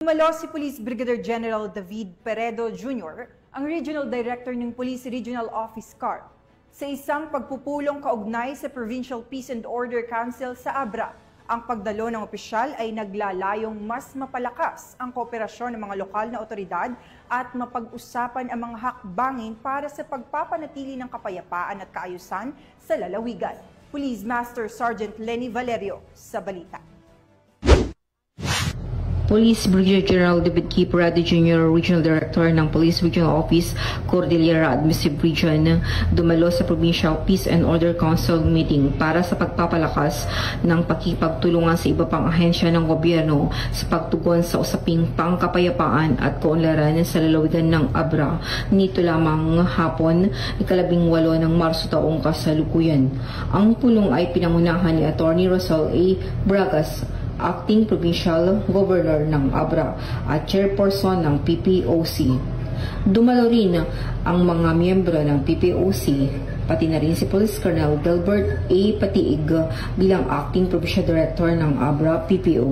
Dumalo si Police Brigadier General David Peredo Jr., ang Regional Director ng Police Regional Office CAR, sa isang pagpupulong kaugnay sa Provincial Peace and Order Council sa Abra. Ang pagdalo ng opisyal ay naglalayong mas mapalakas ang kooperasyon ng mga lokal na otoridad at mapag-usapan ang mga hakbangin para sa pagpapanatili ng kapayapaan at kaayusan sa lalawigan. Police Master Sergeant Lenny Valerio sa balita. Police Brigadier General David K. Peredo Jr., Regional Director ng Police Regional Office, Cordillera Administrative Region, dumalo sa Provincial Peace and Order Council meeting para sa pagpapalakas ng pakikipagtulungan sa iba pang ahensya ng gobyerno sa pagtugon sa usaping pangkapayapaan at kaunlaran sa lalawigan ng Abra. Nito lamang hapon, 18 ng Marso taong kasalukuyan. Ang pulong ay pinangunahan ni Attorney Rosal A. Bragas, Acting Provincial Governor ng Abra at Chairperson ng PPOC. Dumalo rin ang mga miyembro ng PPOC, pati na rin si Police Colonel Delbert A. Patiig bilang Acting Provincial Director ng Abra PPO.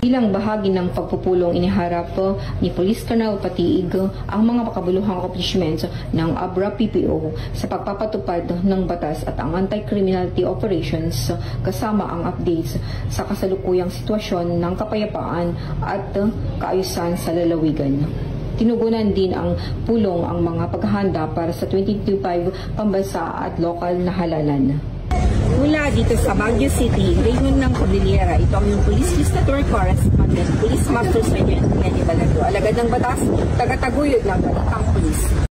Bilang bahagi ng pagpupulong, iniharap ni Police Colonel Patiig ang mga makabuluhang accomplishments ng Abra PPO sa pagpapatupad ng batas at ang anti-criminality operations kasama ang updates sa kasalukuyang sitwasyon ng kapayapaan at kaayusan sa lalawigan. Tinugunan din ang pulong ang mga paghahanda para sa 2025 pambansa at lokal na halalan. Mula dito sa Baguio City, Raymond ng Cordillera, ito ang yung Police Legislator Correspondent, Police Master Sergeant Lenny Valerio. Alagad ng batas, tagataguyod ng Balitang Pulis.